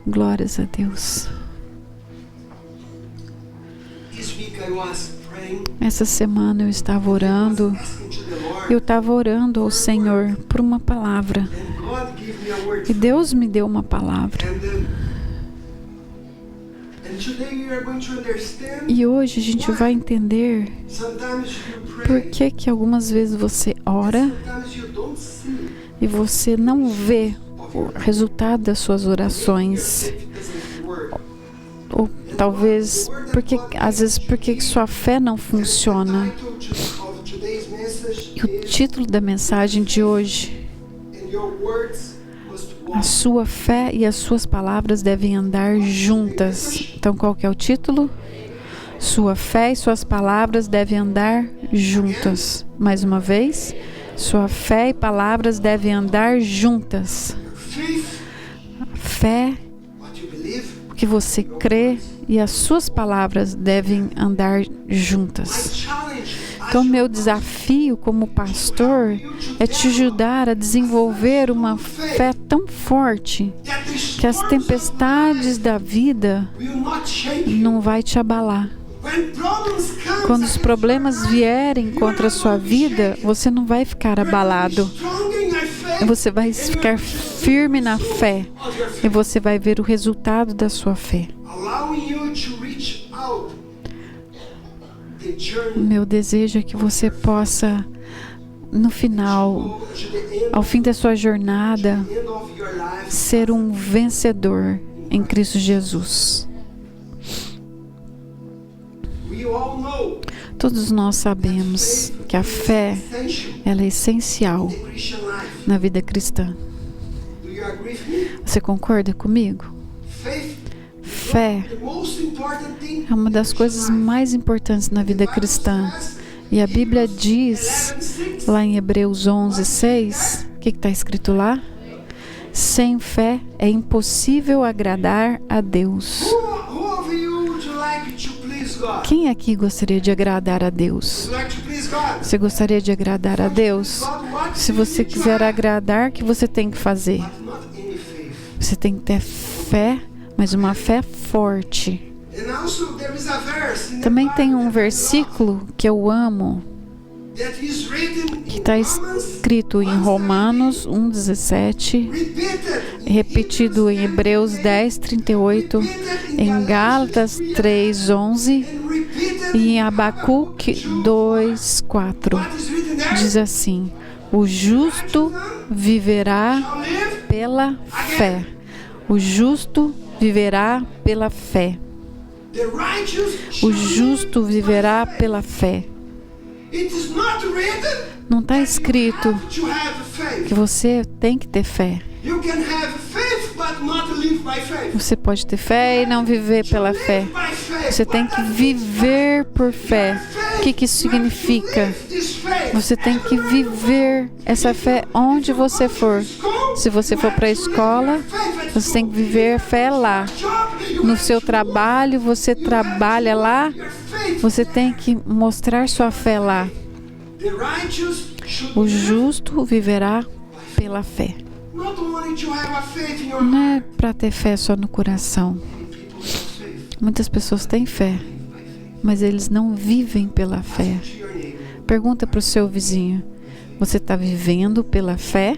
Glórias a Deus. Essa semana eu estava orando. Eu estava orando ao Senhor por uma palavra. E Deus me deu uma palavra. E hoje a gente vai entender por que algumas vezes você ora e você não vê o resultado das suas orações. Ou talvez às vezes porque sua fé não funciona. E o título da mensagem de hoje: a sua fé e as suas palavras devem andar juntas. Então, qual que é o título? Sua fé e suas palavras devem andar juntas. Mais uma vez, sua fé e palavras devem andar juntas. A fé, o que você crê, e as suas palavras devem andar juntas. Então, meu desafio como pastor é te ajudar a desenvolver uma fé tão forte que as tempestades da vida não vai te abalar. Quando os problemas vierem contra a sua vida, você não vai ficar abalado. Você vai ficar firme na fé e você vai ver o resultado da sua fé. Meu desejo é que você possa, no final, ao fim da sua jornada, ser um vencedor em Cristo Jesus. Todos nós sabemos que a fé, ela é essencial na vida cristã. Você concorda comigo? Fé é uma das coisas mais importantes na vida cristã. E a Bíblia diz, lá em Hebreus 11:6, o que está escrito lá? Sem fé é impossível agradar a Deus. Quem aqui gostaria de agradar a Deus? Você gostaria de agradar a Deus? Se você quiser agradar, o que você tem que fazer? Você tem que ter fé, mas uma fé forte. Também tem um versículo que eu amo, que está escrito em Romanos 1:17, repetido em Hebreus 10:38, em Gálatas 3:11 e em Abacuque 2:4. Diz assim: o justo viverá pela fé. O justo viverá pela fé. O justo viverá pela fé. Não está escrito que você tem que ter fé. Você pode ter fé e não viver pela fé. Você tem que viver por fé. O que isso significa? Você tem que viver essa fé onde você for. Se você for para a escola, você tem que viver a fé lá. No seu trabalho, você trabalha lá, você tem que mostrar sua fé lá. O justo viverá pela fé. Não é para ter fé só no coração. Muitas pessoas têm fé, mas eles não vivem pela fé. Pergunta para o seu vizinho: você está vivendo pela fé?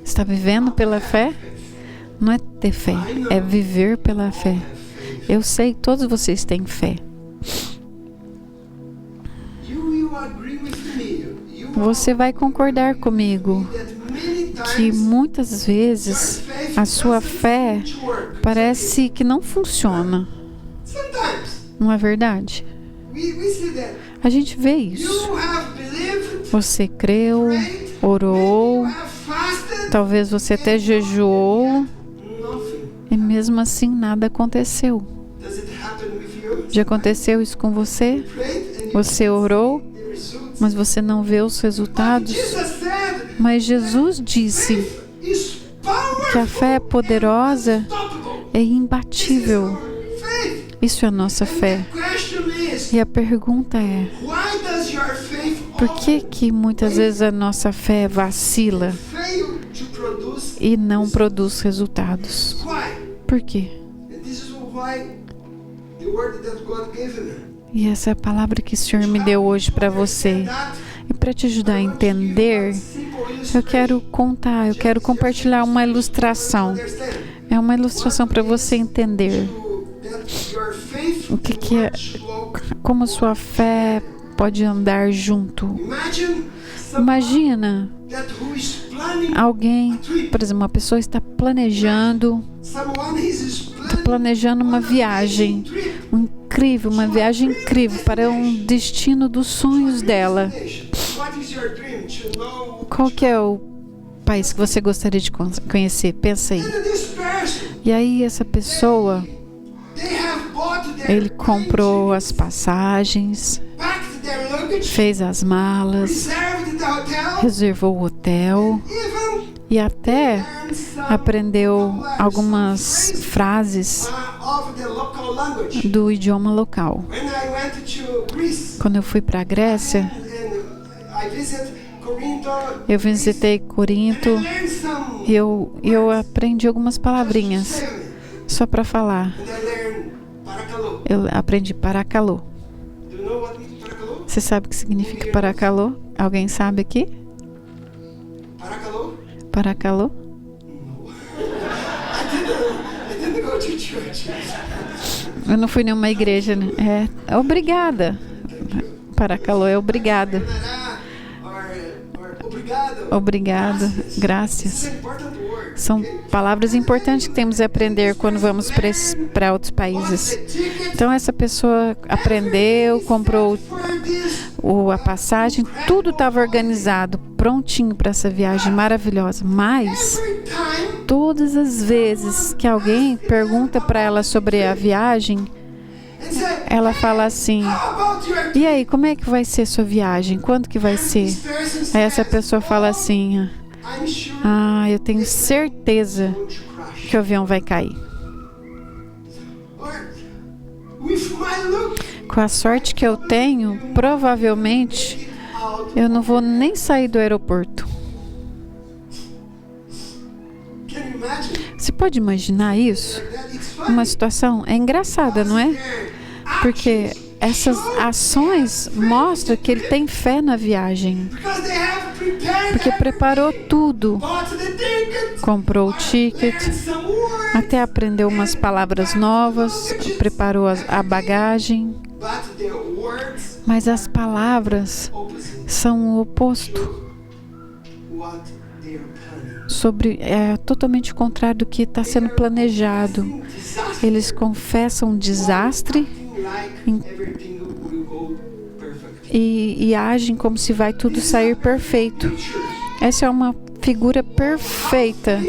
Está vivendo pela fé? Não é ter fé, é viver pela fé. Eu sei que todos vocês têm fé. Você vai concordar comigo que muitas vezes a sua fé parece que não funciona. Não é verdade? A gente vê isso. Você creu, orou, talvez você até jejuou e mesmo assim nada aconteceu. Já aconteceu isso com você? Você orou, mas você não vê os resultados? Mas Jesus disse que a fé é poderosa, é imbatível. Isso é a nossa fé. E a pergunta é: Por que muitas vezes a nossa fé vacila e não produz resultados? Por quê? E essa é a palavra que o Senhor me deu hoje para você. E para te ajudar a entender, eu quero compartilhar uma ilustração. É uma ilustração para você entender o que é, como sua fé pode andar junto. Imagina alguém, por exemplo, uma pessoa está planejando uma viagem uma viagem incrível para um destino dos sonhos dela. Qual que é o país que você gostaria de conhecer? Pensa aí. E aí essa pessoa, ele comprou as passagens, fez as malas, reservou o hotel e até aprendeu algumas frases do idioma local. Quando eu fui para a Grécia, eu visitei Corinto e eu aprendi algumas palavrinhas só para falar. Eu aprendi parakalô. Você sabe o que significa parakalô? Alguém sabe aqui? Parakalô? Eu não fui em nenhuma igreja, né? É obrigada. Parakalô é obrigada. Obrigado, graças. São palavras importantes que temos a aprender quando vamos para outros países. Então essa pessoa aprendeu, comprou a passagem, tudo estava organizado, prontinho para essa viagem maravilhosa. Mas todas as vezes que alguém pergunta para ela sobre a viagem, ela fala assim: e aí, como é que vai ser sua viagem? Quando que vai ser? Aí essa pessoa fala assim: eu tenho certeza que o avião vai cair. Com a sorte que eu tenho, provavelmente eu não vou nem sair do aeroporto. Você pode imaginar isso? Uma situação engraçada, não é? Porque essas ações mostram que ele tem fé na viagem. Porque preparou tudo. Comprou o ticket, até aprendeu umas palavras novas, preparou a bagagem. Mas as palavras são o oposto. É totalmente contrário do que está sendo planejado. Eles confessam um desastre e agem como se vai tudo sair perfeito. Essa é uma figura perfeita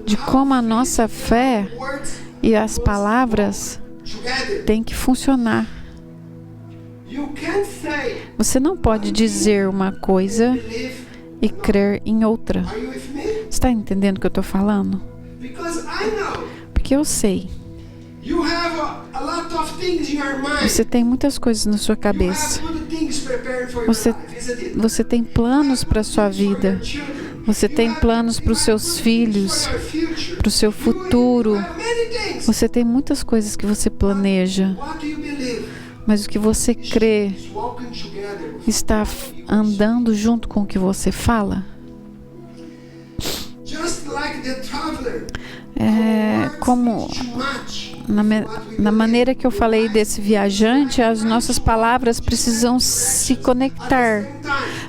de como a nossa fé e as palavras têm que funcionar. Você não pode dizer uma coisa e crer em outra. Você está entendendo o que eu estou falando? Porque eu sei. Você tem muitas coisas na sua cabeça. Você tem planos para a sua vida. Você tem planos para os seus filhos, para o seu futuro. Você tem muitas coisas que você planeja. Mas o que você crê está andando junto com o que você fala? Como na maneira que eu falei desse viajante, as nossas palavras precisam se conectar,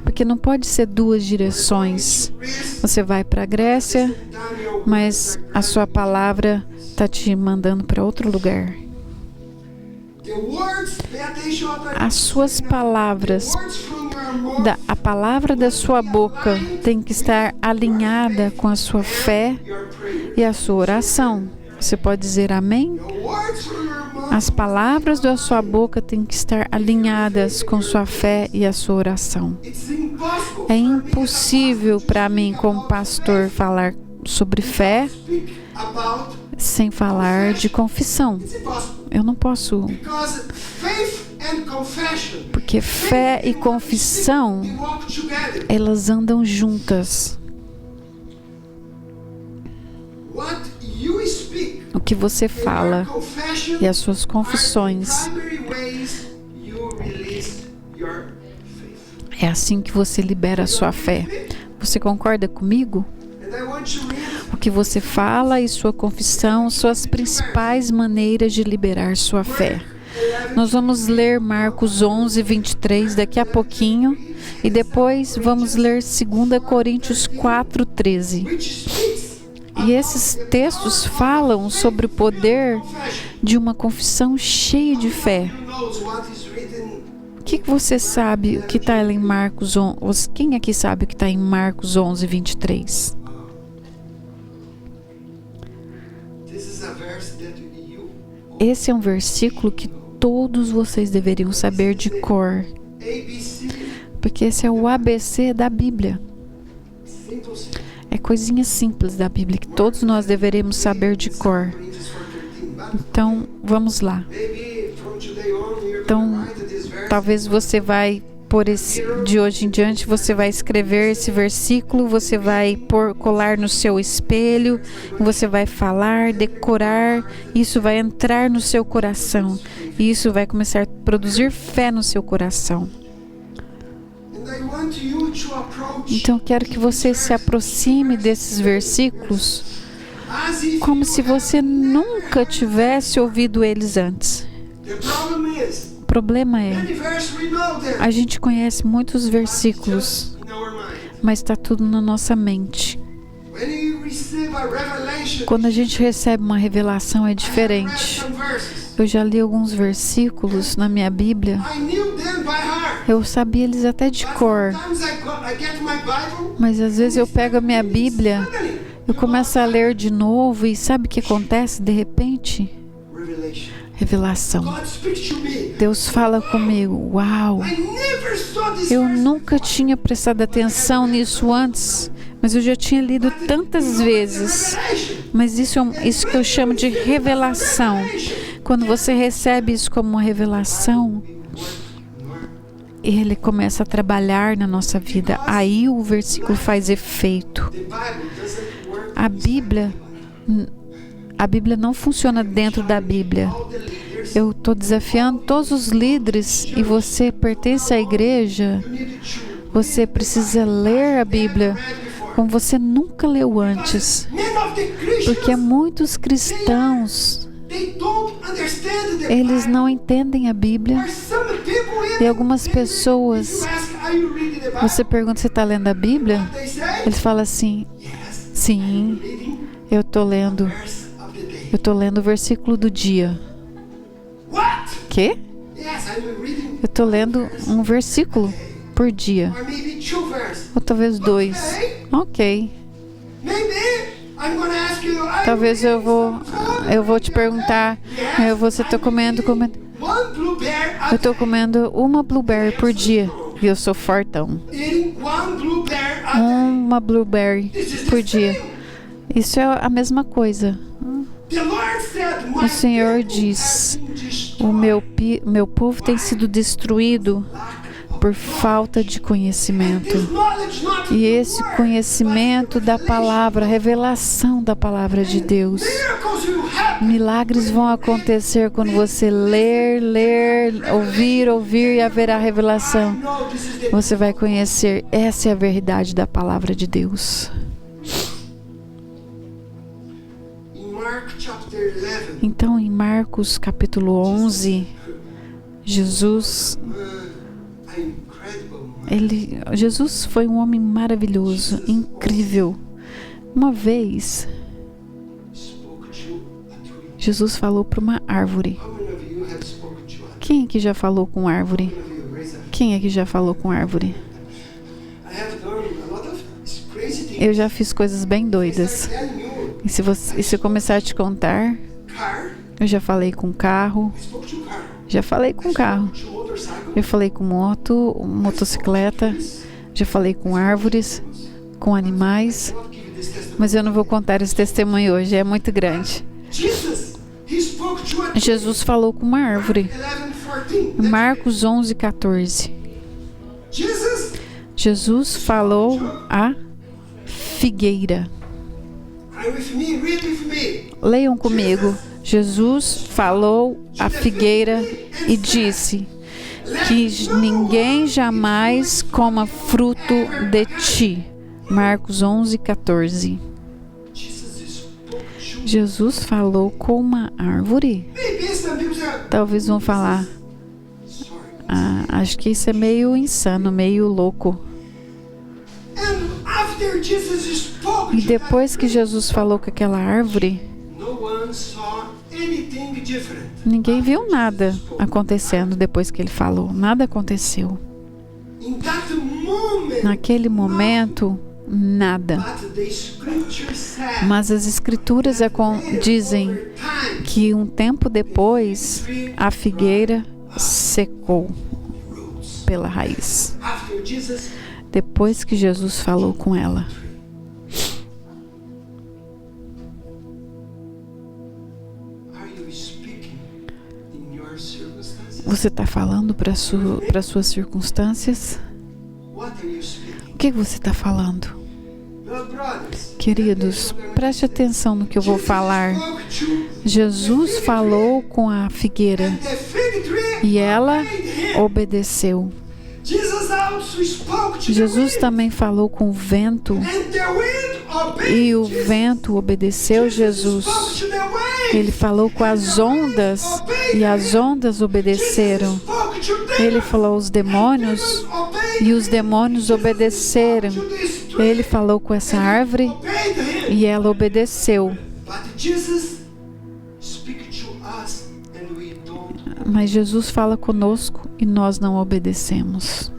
porque não pode ser duas direções. Você vai para a Grécia, mas a sua palavra está te mandando para outro lugar. As suas palavras, a palavra da sua boca tem que estar alinhada com a sua fé e a sua oração. Você pode dizer amém? As palavras da sua boca têm que estar alinhadas com sua fé e a sua oração. É impossível para mim, como pastor, falar sobre fé sem falar de confissão. Eu não posso. Porque fé e confissão, elas andam juntas. O que você fala e as suas confissões, é assim que você libera a sua fé. Você concorda comigo? O que você fala e sua confissão são as principais maneiras de liberar sua fé. Nós vamos ler Marcos 11, 23 daqui a pouquinho e depois vamos ler 2 Coríntios 4, 13. E esses textos falam sobre o poder de uma confissão cheia de fé. O que você sabe o que está em Marcos 11? Quem aqui sabe o que está em Marcos 11, 23? Esse é um versículo que todos vocês deveriam saber de cor. Porque esse é o ABC da Bíblia. É coisinha simples da Bíblia que todos nós deveríamos saber de cor. Então, vamos lá. Então, talvez você vai, de hoje em diante, você vai escrever esse versículo, você vai colar no seu espelho, você vai falar, decorar, isso vai entrar no seu coração. E isso vai começar a produzir fé no seu coração. Então, eu quero que você se aproxime desses versículos como se você nunca tivesse ouvido eles antes. O problema é, a gente conhece muitos versículos, mas está tudo na nossa mente. Quando a gente recebe uma revelação é diferente. Eu já li alguns versículos na minha Bíblia. Eu sabia eles até de cor. Mas às vezes eu pego a minha Bíblia, eu começo a ler de novo e sabe o que acontece de repente? Revelação. Deus fala comigo. Uau! Eu nunca tinha prestado atenção nisso antes, mas eu já tinha lido tantas vezes. Mas isso que eu chamo de revelação. Quando você recebe isso como uma revelação, ele começa a trabalhar na nossa vida. Aí o versículo faz efeito. A Bíblia não funciona dentro da Bíblia. Eu estou desafiando todos os líderes e você pertence à igreja. Você precisa ler a Bíblia como você nunca leu antes. Porque muitos cristãos, eles não entendem a Bíblia. E algumas pessoas, você pergunta se está lendo a Bíblia? Eles falam assim, sim, eu estou lendo. Eu estou lendo o versículo do dia. Quê? Eu estou lendo um versículo por dia. Ou talvez 2. Ok. Talvez eu vou te perguntar, você está comendo? Eu estou comendo uma blueberry por dia. E eu sou fortão. Uma blueberry por dia. Isso é a mesma coisa. O Senhor diz: o meu povo tem sido destruído por falta de conhecimento. E esse conhecimento da palavra, a revelação da palavra de Deus. Milagres vão acontecer quando você ler, ouvir e haverá revelação. Você vai conhecer, essa é a verdade da palavra de Deus. Então, em Marcos capítulo 11, Jesus foi um homem maravilhoso, incrível. Uma vez, Jesus falou para uma árvore. Quem aqui já falou com árvore? Quem aqui já falou com árvore? Eu já fiz coisas bem doidas. E se eu começar a te contar, eu já falei com carro. Já falei com carro. Eu falei com motocicleta. Já falei com árvores, com animais. Mas eu não vou contar esse testemunho hoje, é muito grande. Jesus falou com uma árvore. Marcos 11:14. Jesus falou à figueira. Leiam comigo. Jesus falou à figueira e disse que ninguém jamais coma fruto de ti. Marcos 11:14. Jesus falou com uma árvore. Talvez vão falar, acho que isso é meio insano, meio louco. E depois que Jesus falou com aquela árvore, ninguém viu nada acontecendo depois que ele falou. Nada aconteceu. Naquele momento, nada. Mas as escrituras dizem que um tempo depois a figueira secou pela raiz. Depois que Jesus falou com ela. Você está falando para suas circunstâncias? O que você está falando? Queridos, preste atenção no que eu vou falar. Jesus falou com a figueira e ela obedeceu. Jesus também falou com o vento e o vento obedeceu Jesus. Ele falou com as ondas e as ondas obedeceram. Ele falou aos demônios e os demônios obedeceram. Ele falou com essa árvore e ela obedeceu. Mas Jesus fala conosco e nós não obedecemos.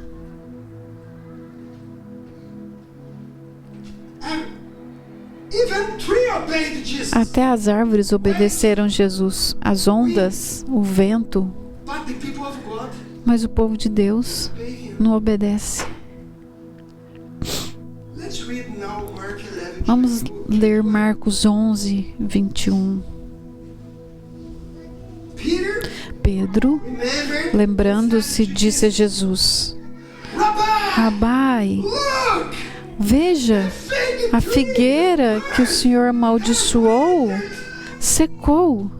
Até as árvores obedeceram Jesus, as ondas, o vento. Mas o povo de Deus não obedece. Vamos ler Marcos 11:21. Pedro, lembrando-se, disse a Jesus: Rabai, veja, a figueira que o Senhor amaldiçoou secou.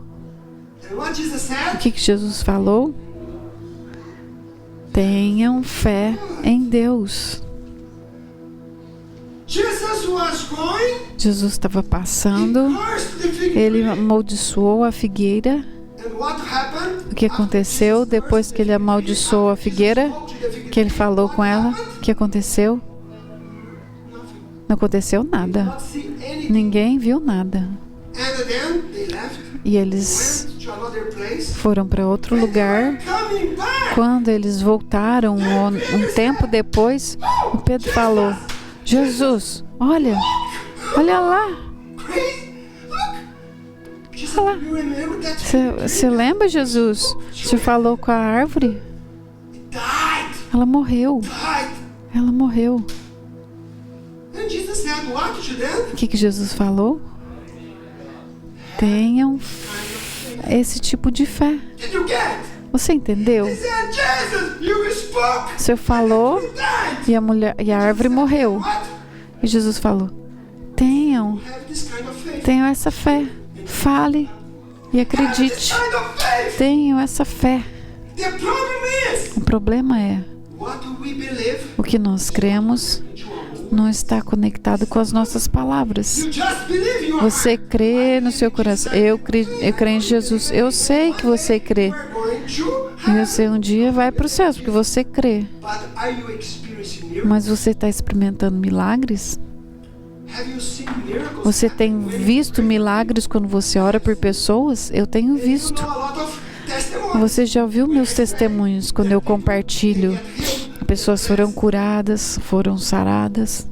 O que Jesus falou? Tenham fé em Deus. Jesus estava passando, ele amaldiçoou a figueira. O que aconteceu depois que ele amaldiçoou a figueira? Que ele falou com ela? O que aconteceu? Não aconteceu nada. Ninguém viu nada. E eles foram para outro lugar. Quando eles voltaram, um tempo depois, o Pedro falou: Jesus, olha lá. Você lembra, Jesus? Você falou com a árvore? Ela morreu. Ela morreu. O que Jesus falou? Tenham esse tipo de fé. Você entendeu? O Senhor falou e a árvore morreu. E Jesus falou: tenham essa fé. Fale e acredite. Tenham essa fé. O problema é o que nós cremos não está conectado com as nossas palavras. Você crê no seu coração. Eu creio em Jesus. Eu sei que você crê. E você um dia vai para o céu porque você crê. Mas você está experimentando milagres? Você tem visto milagres quando você ora por pessoas? Eu tenho visto. Você já ouviu meus testemunhos quando eu compartilho? Pessoas foram curadas, foram saradas.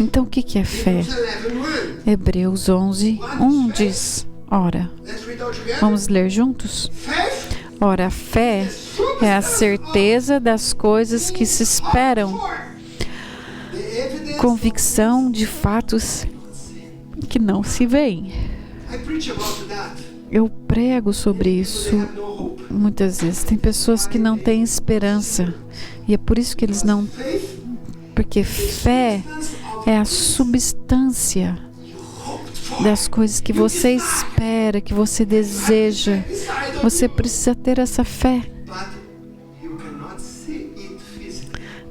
Então o que é fé? Hebreus 11:1 diz: ora, vamos ler juntos? Ora, a fé é a certeza das coisas que se esperam, convicção de fatos que não se veem. Eu prego sobre isso muitas vezes. Tem pessoas que não têm esperança. E é por isso que eles não... Porque fé é a substância das coisas que você espera, que você deseja. Você precisa ter essa fé.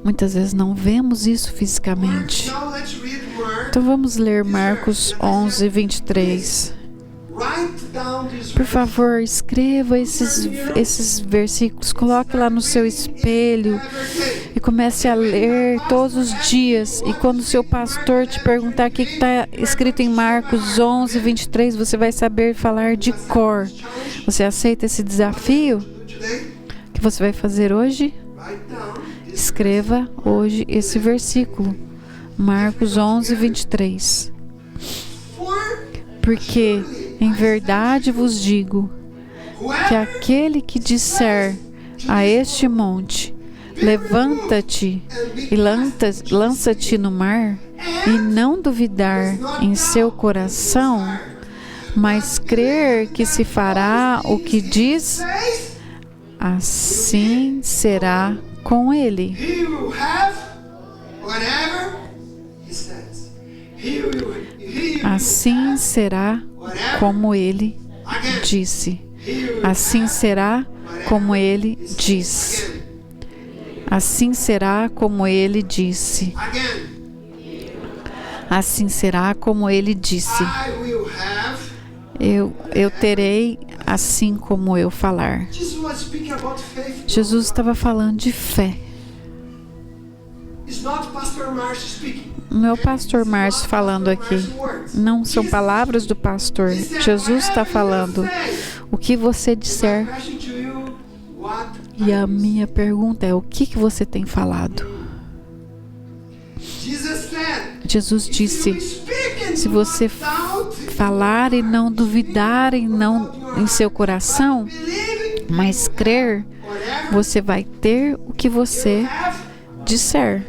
Muitas vezes não vemos isso fisicamente. Então vamos ler Marcos 11, 23. Por favor, escreva esses versículos, coloque lá no seu espelho e comece a ler todos os dias. E quando o seu pastor te perguntar o que está escrito em Marcos 11, 23, você vai saber falar de cor. Você aceita esse desafio que você vai fazer hoje? Escreva hoje esse versículo, Marcos 11, 23. Porque, em verdade vos digo, que aquele que disser a este monte, levanta-te e lança-te no mar, e não duvidar em seu coração, mas crer que se fará o que diz, assim será com ele. Assim será como ele disse. Assim será como ele diz. Assim será como ele disse. Assim será como ele disse. Eu terei assim como eu falar. Jesus estava falando de fé. Não é o pastor Márcio falando aqui. Não são palavras do pastor. Jesus está falando. O que você disser. E a minha pergunta é: o que você tem falado? Jesus disse: se você falar e não duvidar em seu coração, mas crer, você vai ter o que você disser.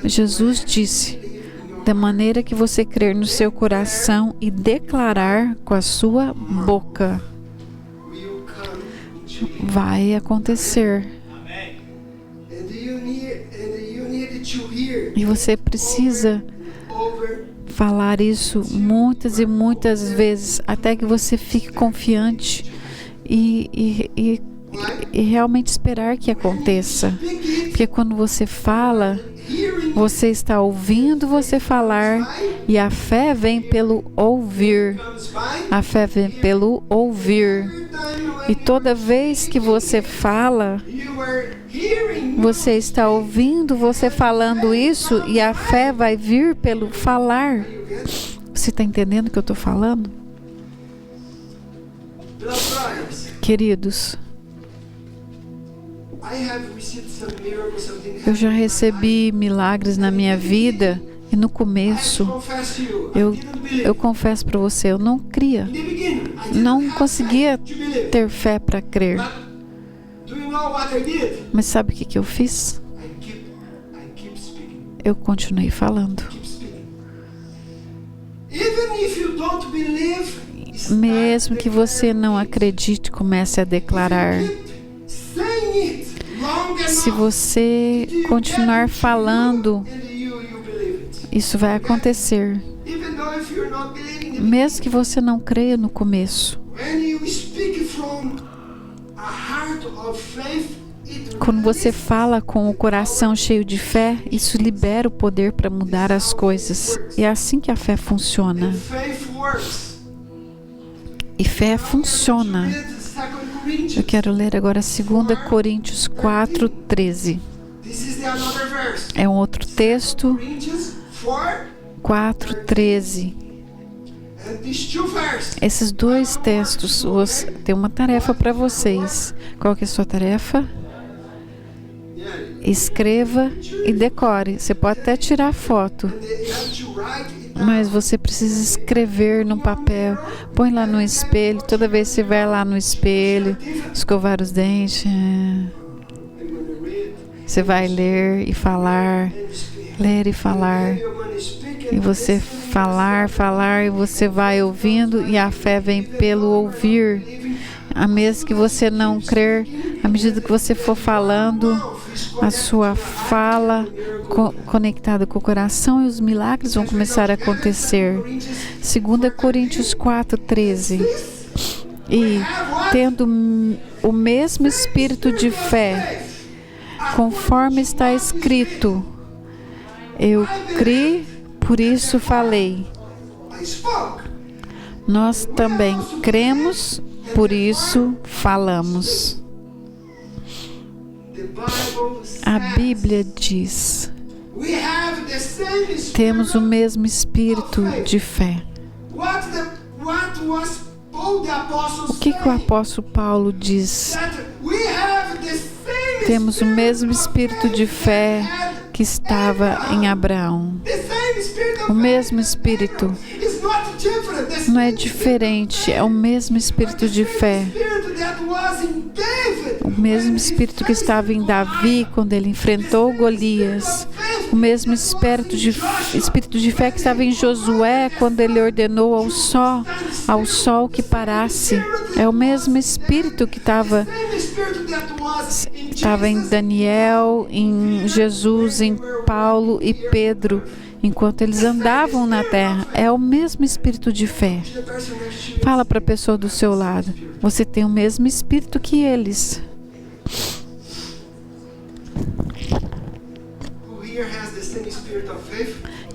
Jesus disse: da maneira que você crer no seu coração e declarar com a sua boca, vai acontecer. E você precisa falar isso muitas e muitas vezes, até que você fique confiante e realmente esperar que aconteça. Porque quando você fala, você está ouvindo você falar, e a fé vem pelo ouvir. A fé vem pelo ouvir. E toda vez que você fala, você está ouvindo você falando isso, e a fé vai vir pelo falar. Você está entendendo o que eu estou falando? Queridos, eu já recebi milagres na minha vida, e no começo eu confesso para você, eu não cria, não conseguia ter fé para crer. Mas sabe o que eu fiz? Eu continuei falando. Mesmo que você não acredite, comece a declarar. Se você continuar falando, isso vai acontecer. Mesmo que você não creia no começo. Quando você fala com o coração cheio de fé, isso libera o poder para mudar as coisas. E é assim que a fé funciona. E fé funciona. Eu quero ler agora 2 Coríntios 4, 13. É um outro texto. 4, 13. Esses dois textos, tem uma tarefa para vocês. Qual que é a sua tarefa? Escreva e decore. Você pode até tirar foto, mas você precisa escrever no papel. Põe lá no espelho. Toda vez que você vai lá no espelho, escovar os dentes, você vai ler e falar. Ler e falar. E você falar, falar, e você vai ouvindo, e a fé vem pelo ouvir. A mesmo que você não crer, à medida que você for falando, a sua fala conectada com o coração, e os milagres vão começar a acontecer. 2 Coríntios 4:13. E tendo o mesmo espírito de fé, conforme está escrito, eu criei, por isso falei. Nós também cremos, por isso falamos. A Bíblia diz: temos o mesmo espírito de fé. O que o apóstolo Paulo diz? Temos o mesmo espírito de fé que estava em Abraão. O mesmo espírito. Não é diferente, é o mesmo espírito de fé. O mesmo espírito que estava em Davi quando ele enfrentou Golias. O mesmo espírito de fé que estava em Josué quando ele ordenou ao sol que parasse. É o mesmo espírito que estava em Daniel, em Jesus, em Paulo e Pedro, enquanto eles andavam na terra. É o mesmo espírito de fé. Fala para a pessoa do seu lado: você tem o mesmo espírito que eles.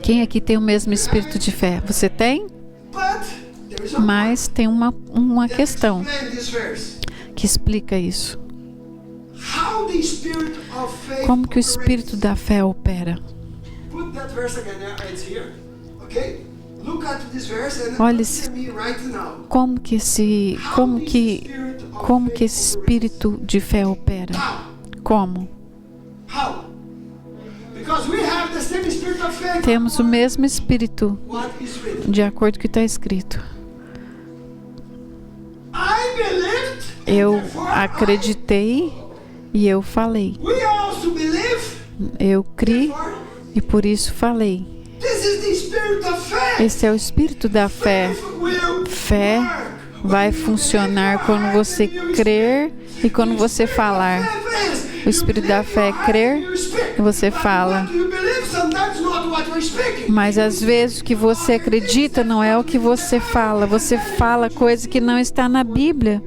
Quem aqui tem o mesmo espírito de fé? Você tem? Mas tem uma questão que explica isso. Como que o espírito da fé opera? Olha como que esse espírito de fé opera? Como? Temos o mesmo espírito, de acordo com o que está escrito. Eu acreditei e eu falei. Eu criei e por isso falei. Esse é o espírito da fé. Fé vai funcionar quando você crer e quando você falar. O espírito da fé é crer e você fala. Mas às vezes o que você acredita não é o que você fala. Você fala coisa que não está na Bíblia.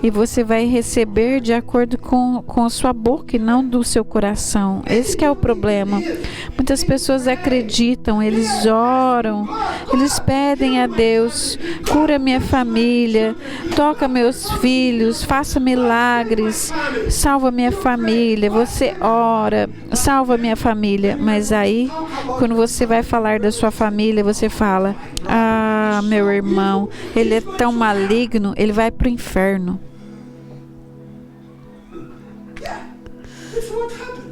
E você vai receber de acordo com a sua boca e não do seu coração. Esse que é o problema. Muitas pessoas acreditam, eles oram, eles pedem a Deus: cura minha família, toca meus filhos, faça milagres, salva minha família. Você ora, salva minha família. Mas aí, quando você vai falar da sua família, você fala: ah, meu irmão, ele é tão maligno, ele vai para o inferno.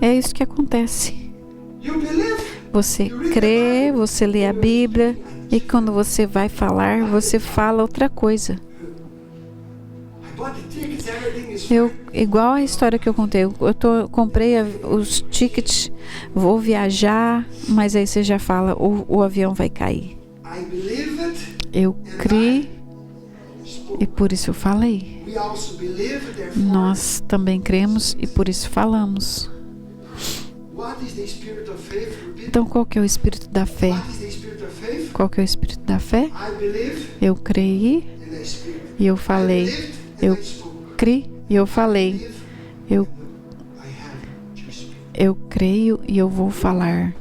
É isso que acontece. Você crê, você lê a Bíblia, e quando você vai falar, você fala outra coisa. Igual a história que eu contei, comprei os tickets, vou viajar, mas aí você já fala: o avião vai cair. Eu criei e por isso eu falei. Nós também cremos e por isso falamos. Então, qual que é o espírito da fé? Qual que é o espírito da fé? Eu creio e eu falei. Eu criei e eu falei. Eu creio e eu vou falar.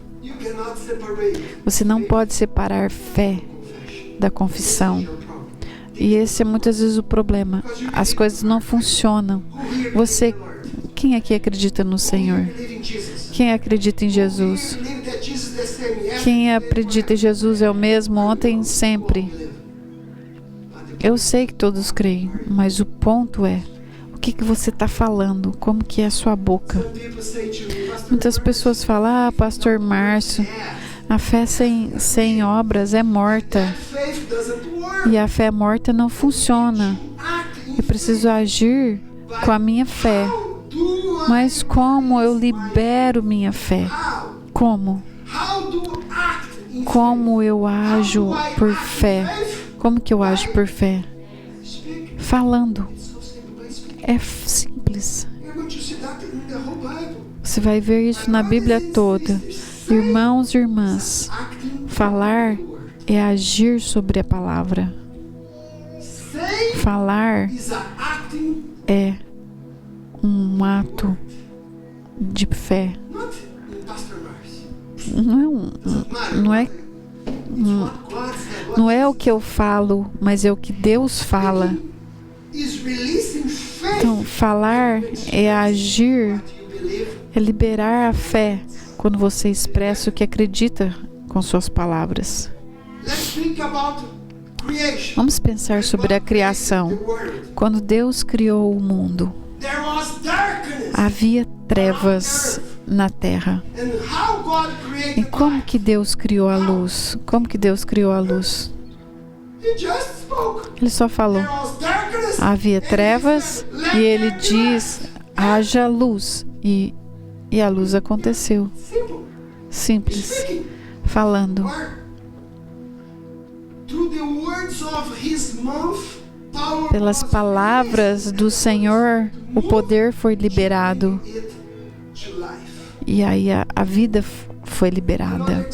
Você não pode separar fé da confissão. E esse é muitas vezes o problema. As coisas não funcionam. Quem aqui acredita no Senhor? Quem acredita em Jesus? Quem acredita em Jesus é o mesmo ontem e sempre. Eu sei que todos creem, mas o ponto é: o que você está falando? Como que é a sua boca? Muitas pessoas falam: ah, pastor Márcio, a fé sem obras é morta. E a fé morta não funciona. Eu preciso agir com a minha fé. Mas como eu libero minha fé? Como? Como eu ajo por fé? Como que eu ajo por fé? Falando. É simples. Você vai ver isso na Bíblia toda. Irmãos e irmãs, falar é agir sobre a palavra. Falar é um ato de fé. Não é o que eu falo, mas é o que Deus fala. Então, falar é agir, é liberar a fé quando você expressa o que acredita com suas palavras. Vamos pensar sobre a criação. Quando Deus criou o mundo, havia trevas na terra. E como que Deus criou a luz? Como que Deus criou a luz? Ele só falou. Havia trevas e ele diz, haja luz. E a luz aconteceu. Simples. Falando. Pelas palavras do Senhor, o poder foi liberado. E aí a vida foi liberada.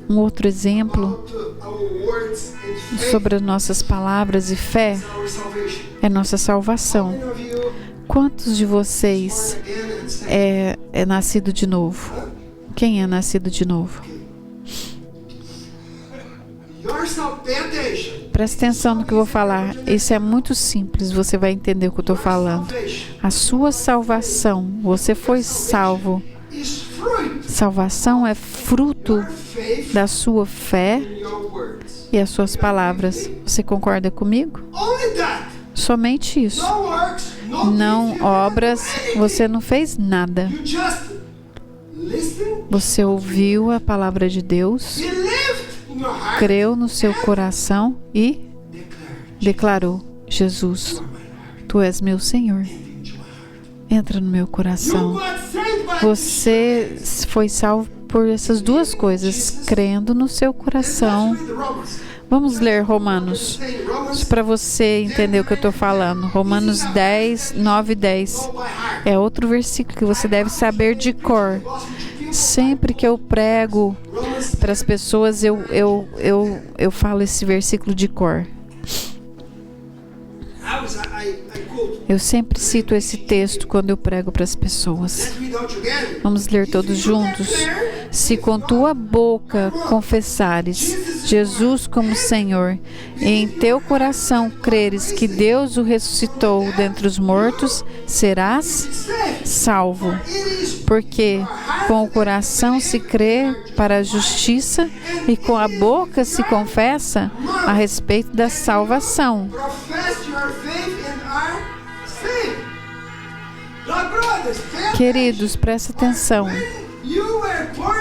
Um outro exemplo sobre as nossas palavras e fé é nossa salvação. Quantos de vocês é nascido de novo? Quem é nascido de novo? Presta atenção no que eu vou falar. Isso é muito simples, você vai entender o que eu estou falando. A sua salvação, você foi salvo. Salvação é fruto da sua fé e as suas palavras. Você concorda comigo? Somente isso. Não obras, você não fez nada. Você ouviu a palavra de Deus, creu no seu coração e declarou: Jesus, Tu és meu Senhor. Entra no meu coração. Você foi salvo por essas duas coisas, crendo no seu coração. Vamos ler Romanos, para você entender o que eu estou falando. Romanos 10, 9 e 10. É outro versículo que você deve saber de cor. Sempre que eu prego para as pessoas, eu falo esse versículo de cor. Eu sempre cito esse texto quando eu prego para as pessoas. Vamos ler todos juntos. Se com tua boca confessares Jesus como Senhor, e em teu coração creres que Deus o ressuscitou dentre os mortos, serás salvo. Porque com o coração se crê para a justiça e com a boca se confessa a respeito da salvação. Queridos, presta atenção.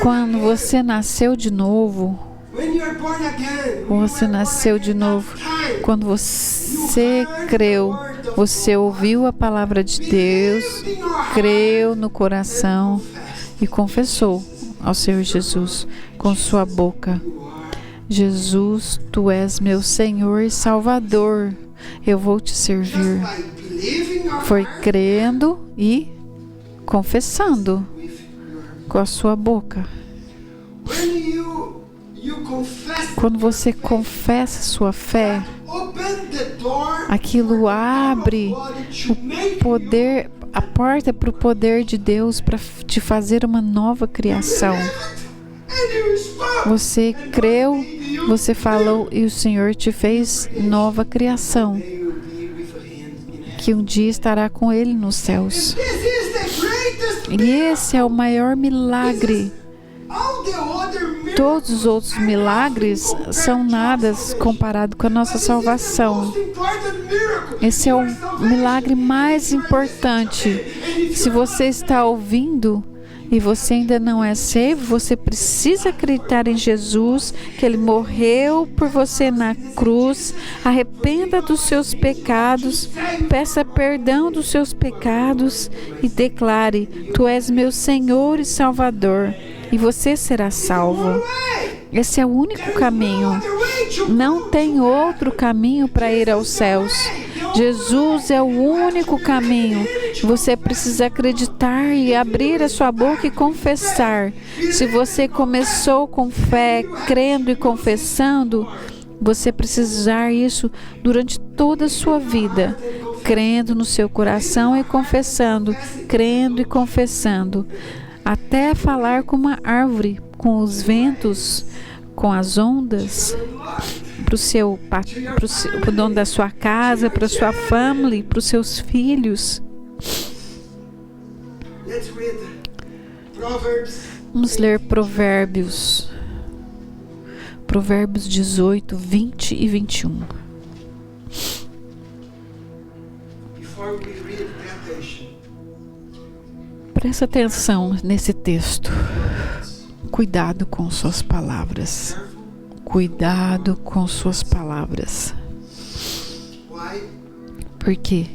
Quando você nasceu de novo, quando você creu, você ouviu a palavra de Deus, creu no coração e confessou ao Senhor Jesus com sua boca: Jesus, Tu és meu Senhor e Salvador, eu vou te servir. Foi crendo e confessando com a sua boca. Quando você confessa sua fé, aquilo abre o poder, a porta para o poder de Deus para te fazer uma nova criação. Você creu, você falou e o Senhor te fez nova criação, que um dia estará com Ele nos céus. E esse é o maior milagre. Todos os outros milagres são nada comparado com a nossa salvação. Esse é o milagre mais importante. Se você está ouvindo e você ainda não é salvo, você precisa acreditar em Jesus, que Ele morreu por você na cruz. Arrependa dos seus pecados, peça perdão dos seus pecados e declare: Tu és meu Senhor e Salvador, e você será salvo. Esse é o único caminho. Não tem outro caminho para ir aos céus. Jesus é o único caminho. Você precisa acreditar e abrir a sua boca e confessar. Se você começou com fé, crendo e confessando, você precisa usar isso durante toda a sua vida. Crendo no seu coração e confessando. Crendo e confessando. Até falar com uma árvore, com os ventos, com as ondas, para o dono da sua casa, para a sua família, para os seus filhos. Vamos ler Provérbios. Provérbios 18, 20 e 21. Presta atenção nesse texto. Cuidado com suas palavras. Cuidado com suas palavras. Por quê?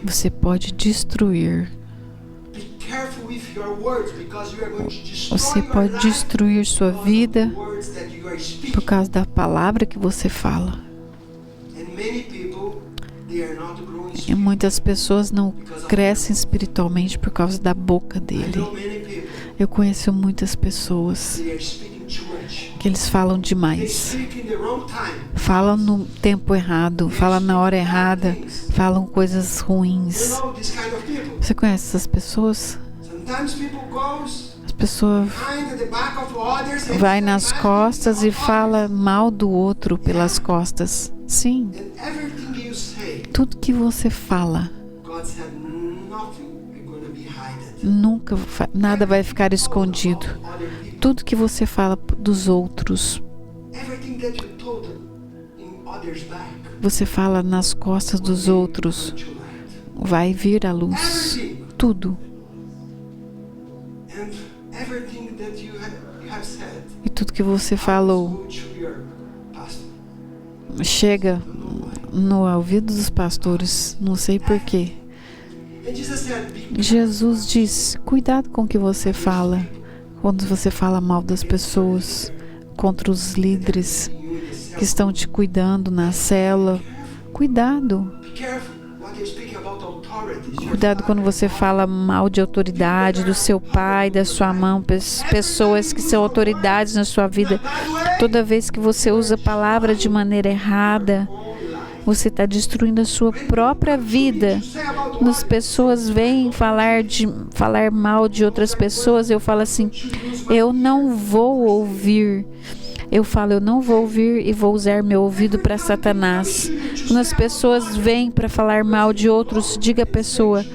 Você pode destruir. Você pode destruir sua vida por causa da palavra que você fala. E muitas pessoas não crescem espiritualmente por causa da boca dele. Eu conheço muitas pessoas que eles falam demais. Falam no tempo errado, falam na hora errada, falam coisas ruins. Você conhece essas pessoas? As pessoas vai nas costas e fala mal do outro pelas costas. Sim. Tudo que você fala, nada vai ficar escondido. Tudo que você fala dos outros, você fala nas costas dos outros, vai vir à luz. Tudo. E tudo que você falou chega no ouvido dos pastores, não sei porquê. Jesus diz: cuidado com o que você fala. Quando você fala mal das pessoas, contra os líderes que estão te cuidando na célula, cuidado. Cuidado quando você fala mal de autoridade, do seu pai, da sua mãe, pessoas que são autoridades na sua vida. Toda vez que você usa a palavra de maneira errada, você está destruindo a sua própria vida. Quando as pessoas vêm falar mal de outras pessoas, eu falo assim: eu não vou ouvir. Eu falo: eu não vou ouvir e vou usar meu ouvido para Satanás. Quando as pessoas vêm para falar mal de outros, diga à pessoa: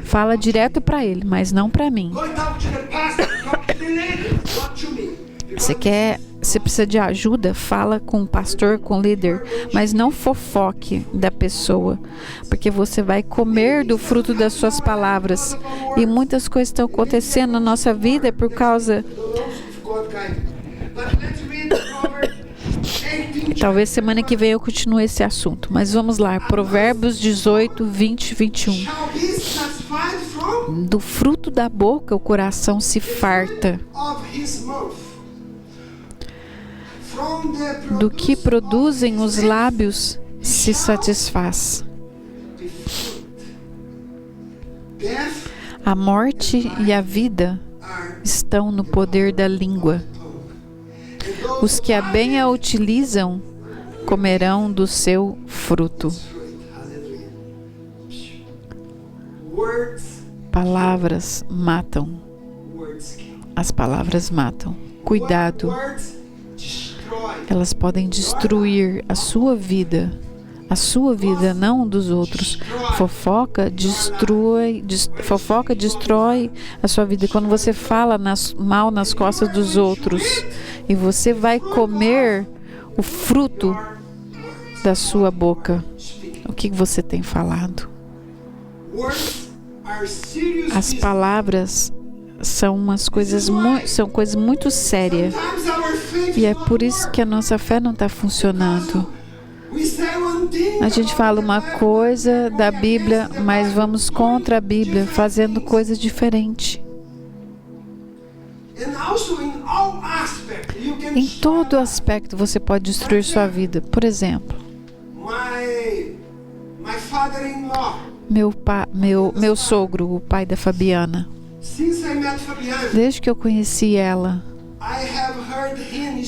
fala direto para ele, mas não para mim. Você precisa de ajuda? Fala com o pastor, com o líder, mas não fofoque da pessoa, porque você vai comer do fruto das suas palavras. E muitas coisas estão acontecendo na nossa vida por causa... Talvez semana que vem eu continue esse assunto, mas vamos lá. Provérbios 18, 20 e 21. Do fruto da boca o coração se farta. Do que produzem os lábios se satisfaz. A morte e a vida estão no poder da língua. Os que bem a utilizam comerão do seu fruto. Palavras matam. As palavras matam. Cuidado. Elas podem destruir a sua vida, não dos outros. Fofoca destrói a sua vida. Quando você fala mal nas costas dos outros, e você vai comer o fruto da sua boca. O que você tem falado? As palavras são coisas muito sérias. E é por isso que a nossa fé não está funcionando. A gente fala uma coisa da Bíblia, mas vamos contra a Bíblia, fazendo coisa diferente. Em todo aspecto você pode destruir sua vida. Por exemplo, meu sogro, o pai da Fabiana. Desde que eu conheci ela,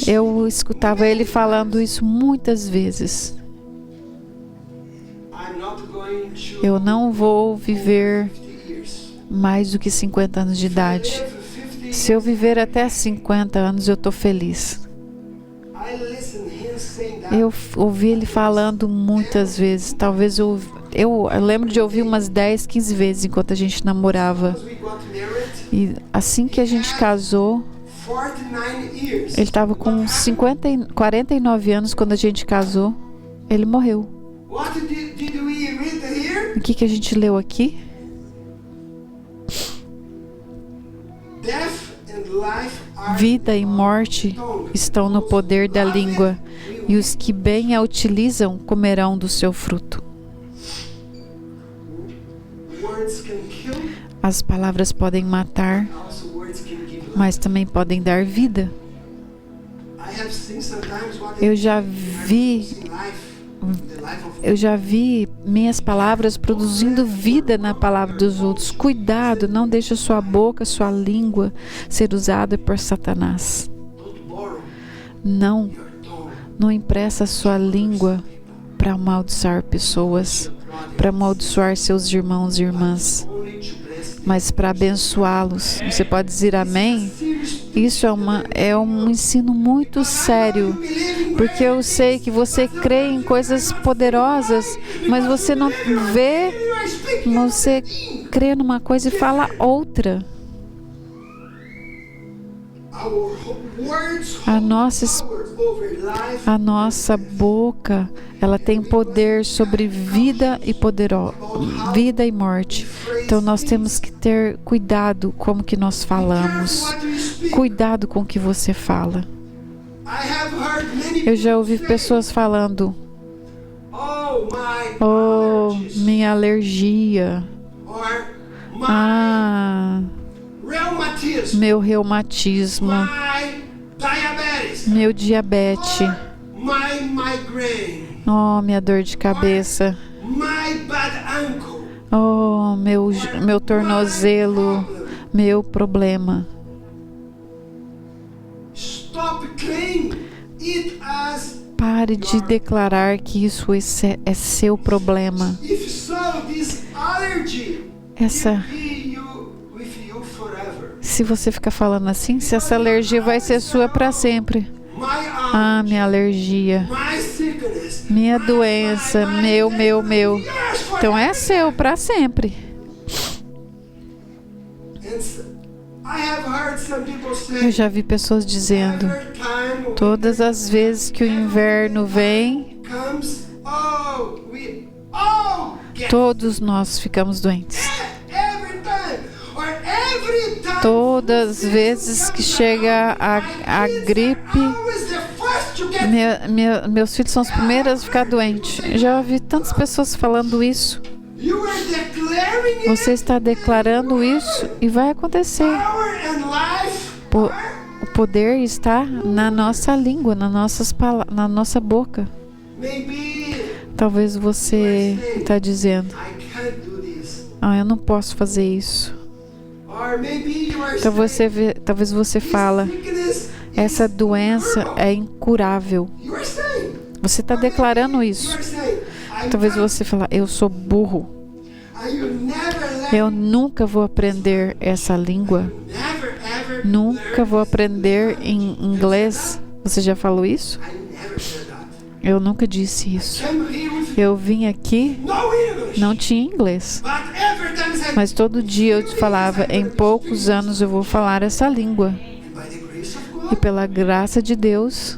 eu escutava ele falando isso muitas vezes. Eu não vou viver mais do que 50 anos de idade. Se eu viver até 50 anos, eu estou feliz. Eu ouvi ele falando muitas vezes. Talvez eu lembro de ouvir umas 10, 15 vezes enquanto a gente namorava. E assim que a gente casou, ele estava com 49 anos quando a gente casou. Ele morreu. O que a gente leu aqui? Vida e morte estão no poder da língua, e os que bem a utilizam comerão do seu fruto. As palavras podem matar, mas também podem dar vida. Eu já vi minhas palavras produzindo vida na palavra dos outros. Cuidado, não deixe sua boca, sua língua ser usada por Satanás. Não empresta sua língua para amaldiçoar pessoas, para amaldiçoar seus irmãos e irmãs, mas para abençoá-los. Você pode dizer amém? Isso é um ensino muito sério, porque eu sei que você crê em coisas poderosas, mas você não vê, você crê numa coisa e fala outra. A nossa boca, ela tem poder sobre vida e morte. Então nós temos que ter cuidado como que nós falamos. Cuidado com o que você fala. Eu já ouvi pessoas falando: "Oh, minha alergia. Meu reumatismo. Meu diabetes. Oh, minha dor de cabeça. Oh, meu tornozelo. Meu problema." Pare de declarar que isso é seu problema. Se você ficar falando assim, se essa alergia vai ser sua para sempre. Minha alergia, minha doença, meu. Então é seu para sempre. Eu já vi pessoas dizendo: todas as vezes que o inverno vem, todos nós ficamos doentes. Todas as vezes que chega a gripe, meus filhos são os primeiros a ficar doentes. Já ouvi tantas pessoas falando isso. Você está declarando isso e vai acontecer. O poder está na nossa língua, na nossa boca. Talvez você está dizendo: eu não posso fazer isso. Talvez você fala: essa doença é incurável. Você está declarando isso. Talvez você fale: eu sou burro. Eu nunca vou aprender essa língua. Nunca vou aprender em inglês. Você já falou isso? Eu nunca disse isso. Eu vim aqui, não tinha inglês. Mas todo dia eu falava: em poucos anos eu vou falar essa língua. E pela graça de Deus,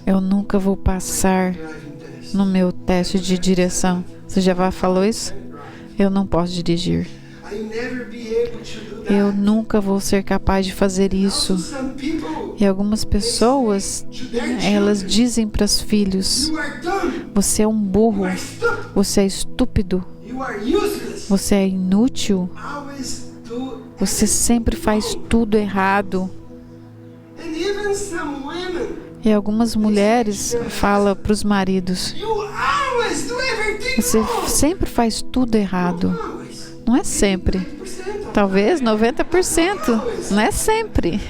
eu nunca vou passar no meu teste de direção. Você já falou isso? Eu não posso dirigir. Eu nunca vou ser capaz de fazer isso. E algumas pessoas, elas dizem para os filhos: você é um burro, você é estúpido, você é inútil, você sempre faz tudo errado. E algumas mulheres falam para os maridos: você sempre faz tudo errado. Não é sempre. Talvez 90%. Não é sempre.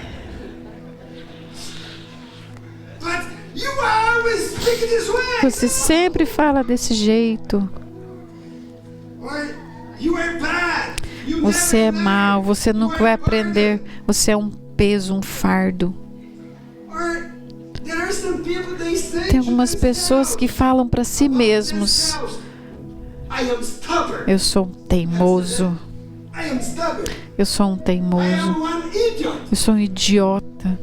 Você sempre fala desse jeito. Você é mau, você nunca vai aprender. Você é um peso, um fardo. Tem algumas pessoas que falam para si mesmos: eu sou um teimoso. Eu sou um teimoso. Eu sou um idiota.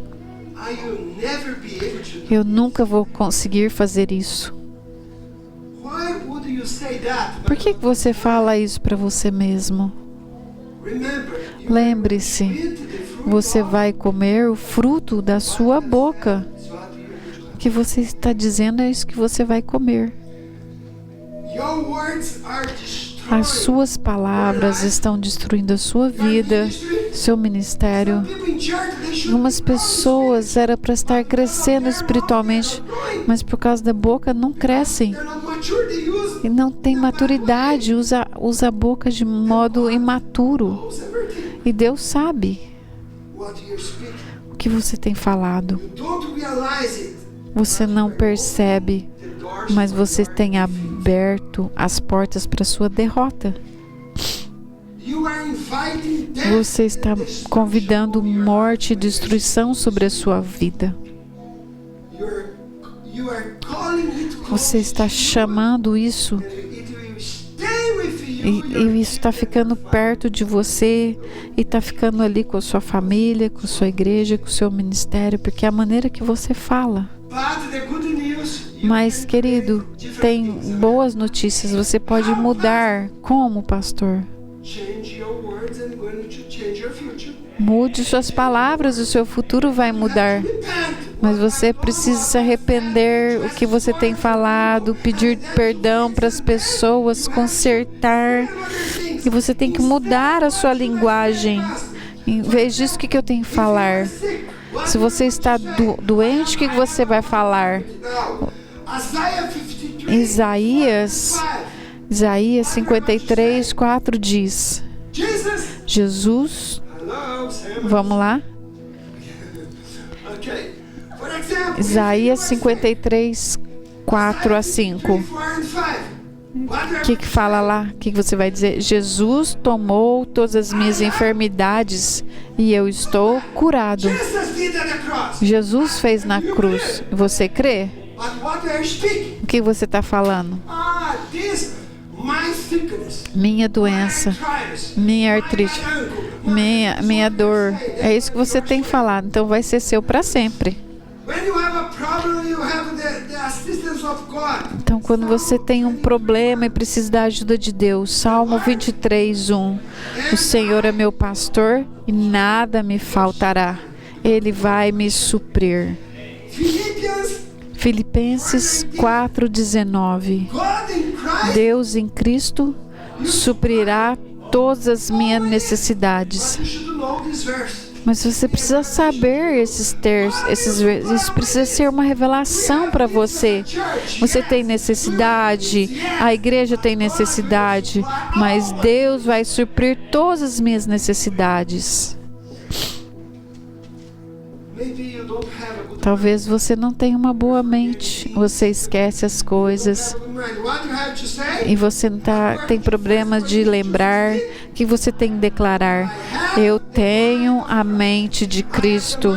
Eu nunca vou conseguir fazer isso. Por que você fala isso para você mesmo? Lembre-se, você vai comer o fruto da sua boca. O que você está dizendo é isso que você vai comer. As suas palavras estão destruindo a sua vida, seu ministério. Algumas pessoas era para estar crescendo espiritualmente, mas por causa da boca não crescem. E não tem maturidade, usa a boca de modo imaturo. E Deus sabe o que você tem falado. Você não percebe, mas você tem aberto as portas para a sua derrota. Você está convidando morte e destruição sobre a sua vida. Você está chamando isso e isso está ficando perto de você e está ficando ali com a sua família, com a sua igreja, com o seu ministério, porque é a maneira que você fala. Mas, querido, tem boas notícias. Você pode mudar. Como, pastor? Mude suas palavras, o seu futuro vai mudar. Mas você precisa se arrepender do que você tem falado, pedir perdão para as pessoas, consertar. E você tem que mudar a sua linguagem. Em vez disso, o que eu tenho que falar? Se você está doente, o que você vai falar? Isaías 53, 4 diz: Jesus, vamos lá? Isaías 53, 4 a 5. O que fala lá? O que você vai dizer? Jesus tomou todas as minhas enfermidades e eu estou curado. Jesus fez na cruz. Você crê? O que você está falando? Minha doença, minha artrite, minha dor. É isso que você tem falado. Então vai ser seu para sempre. Então, quando você tem um problema e precisa da ajuda de Deus, Salmo 23, 1. O Senhor é meu pastor e nada me faltará. Ele vai me suprir. Filipenses 4, 19. Deus em Cristo suprirá todas as minhas necessidades. Mas você precisa saber esses versos. Isso precisa ser uma revelação para você. Você tem necessidade, a igreja tem necessidade, mas Deus vai suprir todas as minhas necessidades. Talvez você não tenha uma boa mente, você esquece as coisas e você tem problemas de lembrar. O que você tem que declarar? Eu tenho a mente de Cristo.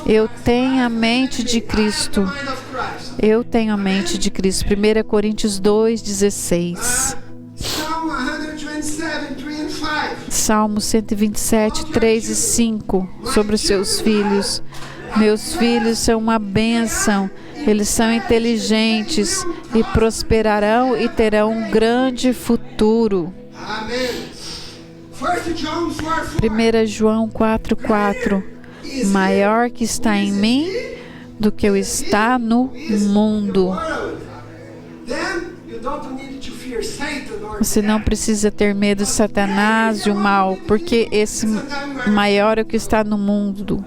Eu tenho a mente de Cristo. Eu tenho a mente de Cristo. 1 Coríntios 2, 16. Salmo 127, 3 e 5. Sobre os seus filhos. Meus filhos são uma bênção. Eles são inteligentes e prosperarão e terão um grande futuro. 1 João 4, 4. maior que está em mim do que o está no mundo. Você não precisa ter medo de Satanás e o mal, porque esse maior é o que está no mundo.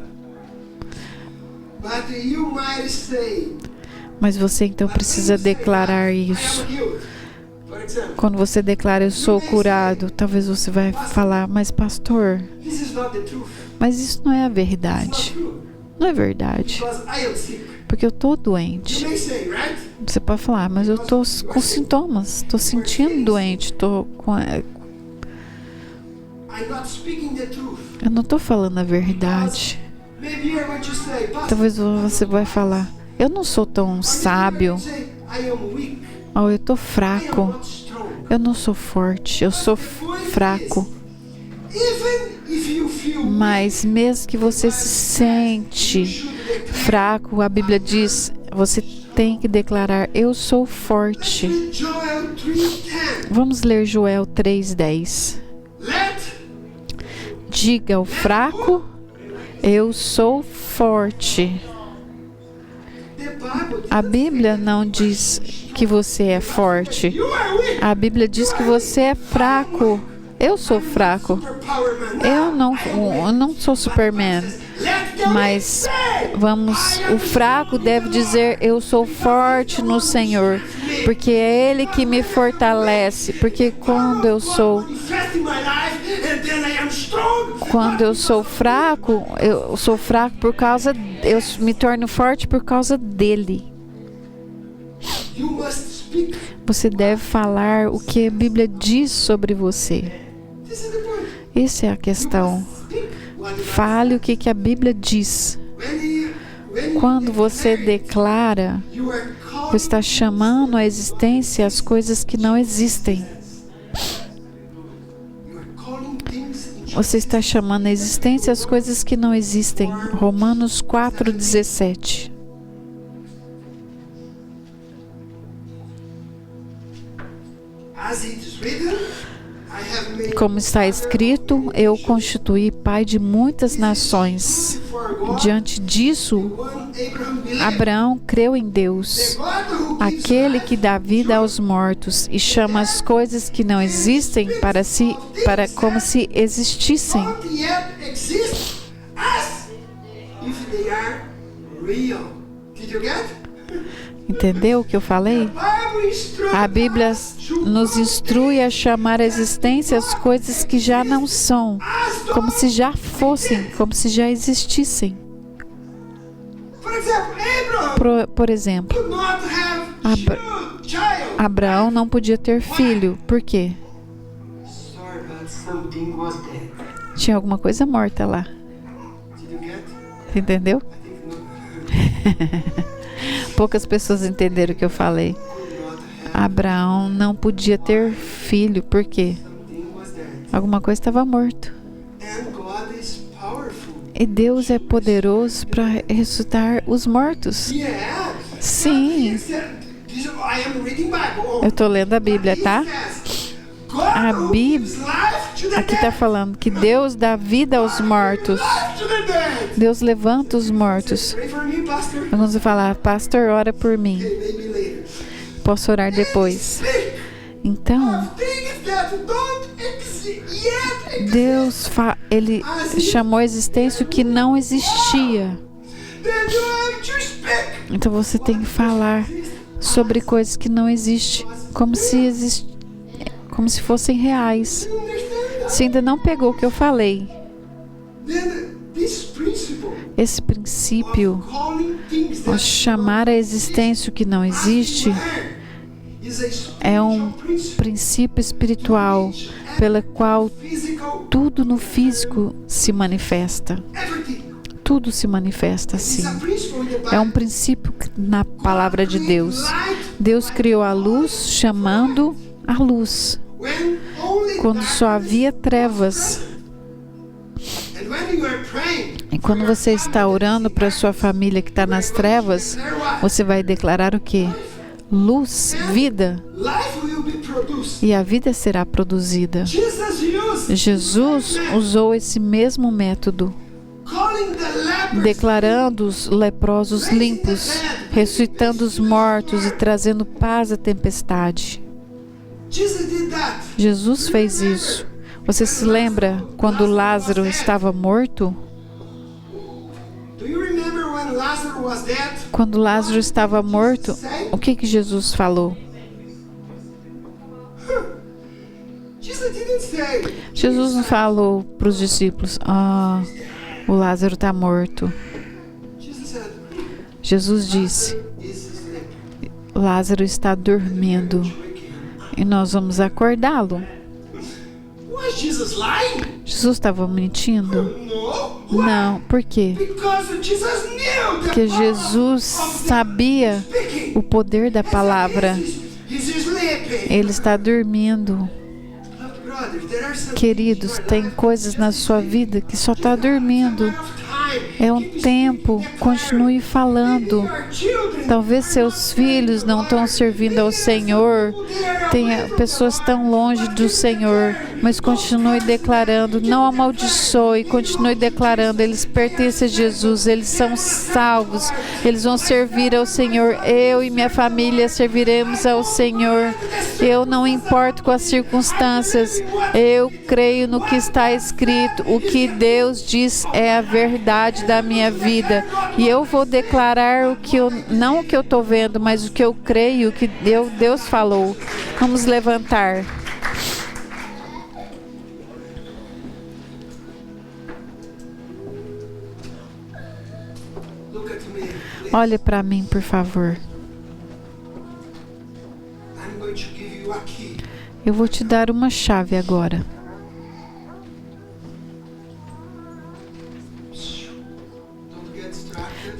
Mas você então precisa declarar isso. Quando você declara, eu sou curado, talvez você vai falar, mas pastor, mas isso não é a verdade. Não é verdade. Porque eu estou doente. Você pode falar, mas eu estou com sintomas, estou sentindo doente, estou com... Eu não estou falando a verdade. Talvez você vai falar, eu não sou tão sábio. Oh, eu estou fraco. Eu não sou forte, eu sou fraco. Mas mesmo que você se sente fraco, a Bíblia diz, você tem que declarar, eu sou forte. Vamos ler Joel 3:10. Diga ao fraco, eu sou forte. A Bíblia não diz que você é forte. A Bíblia diz que você é fraco. Eu sou fraco. Eu não sou Superman. Mas o fraco deve dizer, eu sou forte no Senhor, porque é Ele que me fortalece. Porque quando eu sou fraco, eu sou fraco por causa, eu me torno forte por causa dele. Você deve falar o que a Bíblia diz sobre você. Essa é a questão. Fale o que a Bíblia diz. Quando você declara, você está chamando à existência as coisas que não existem. Você está chamando à existência as coisas que não existem. Romanos 4:17. Como está escrito, eu constituí pai de muitas nações. Diante disso, Abraão creu em Deus, aquele que dá vida aos mortos e chama as coisas que não existem para como se existissem. Entendeu o que eu falei? A Bíblia nos instrui a chamar à existência as coisas que já não são, como se já fossem, como se já existissem. Por exemplo, Abraão não podia ter filho. Por quê? Tinha alguma coisa morta lá. Entendeu? Poucas pessoas entenderam o que eu falei. Abraão não podia ter filho. Por quê? Alguma coisa estava morto. E Deus é poderoso para ressuscitar os mortos. Sim. Eu estou lendo a Bíblia, tá? A Bíblia aqui está falando que Deus dá vida aos mortos. Deus levanta os mortos. Vamos falar, pastor, ora por mim. Posso orar depois. Então, Deus Ele chamou a existência o que não existia. Então você tem que falar sobre coisas que não existem, como se fossem reais. Você ainda não pegou o que eu falei. Esse princípio, ao chamar a existência o que não existe, é um princípio espiritual pelo qual tudo no físico se manifesta. Tudo se manifesta assim. É um princípio na palavra de Deus. Deus criou a luz chamando a luz, quando só havia trevas. E quando você está orando para a sua família que está nas trevas, você vai declarar o quê? Luz, vida. E a vida será produzida. Jesus usou esse mesmo método, declarando os leprosos limpos, ressuscitando os mortos e trazendo paz à tempestade. Jesus fez isso. Você se lembra quando Lázaro estava morto? Quando Lázaro estava morto, o que Jesus falou? Jesus não falou para os discípulos: o Lázaro está morto. Jesus disse: Lázaro está dormindo e nós vamos acordá-lo. Jesus estava mentindo? Não. Por quê? Porque Jesus sabia o poder da palavra. Ele está dormindo. Queridos, tem coisas na sua vida que só está dormindo. É um tempo, continue falando. Talvez seus filhos não estão servindo ao Senhor, pessoas tão longe do Senhor, mas continue declarando, não amaldiçoe, continue declarando, eles pertencem a Jesus, eles são salvos, eles vão servir ao Senhor, eu e minha família serviremos ao Senhor, eu não importo com as circunstâncias, eu creio no que está escrito, o que Deus diz é a verdade da minha vida, e eu vou declarar não o que eu estou vendo, mas o que eu creio, o que Deus falou. Vamos levantar. Olhe para mim, por favor. Eu vou te dar uma chave agora.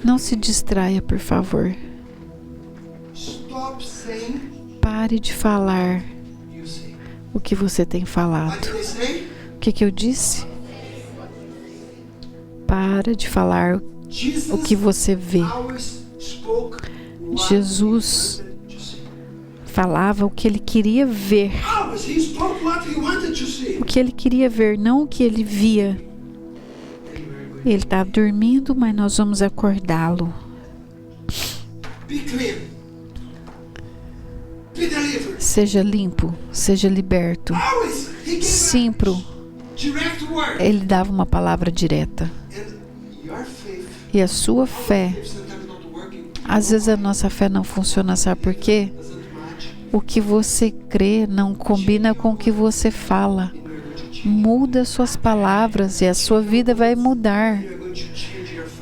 Não se distraia, por favor. Pare de falar o que você tem falado. O que eu disse? Para de falar o que você vê. Jesus falava o que ele queria ver. O que ele queria ver, não o que ele via. Ele está dormindo, mas nós vamos acordá-lo. Seja limpo, seja liberto. Sempre. Ele dava uma palavra direta. E a sua fé, às vezes a nossa fé não funciona, sabe por quê? O que você crê não combina com o que você fala. Muda suas palavras e a sua vida vai mudar.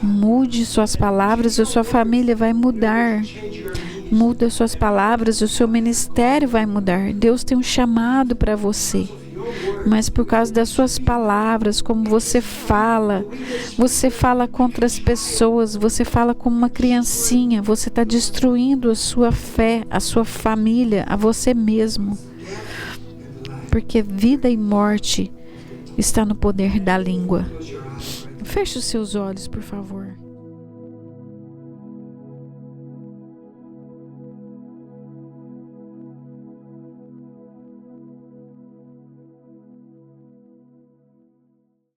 Mude suas palavras e a sua família vai mudar. Muda suas palavras e o seu ministério vai mudar. Deus tem um chamado para você. Mas por causa das suas palavras, como você fala contra as pessoas, você fala como uma criancinha, você está destruindo a sua fé, a sua família, a você mesmo. Porque vida e morte está no poder da língua. Feche os seus olhos, por favor.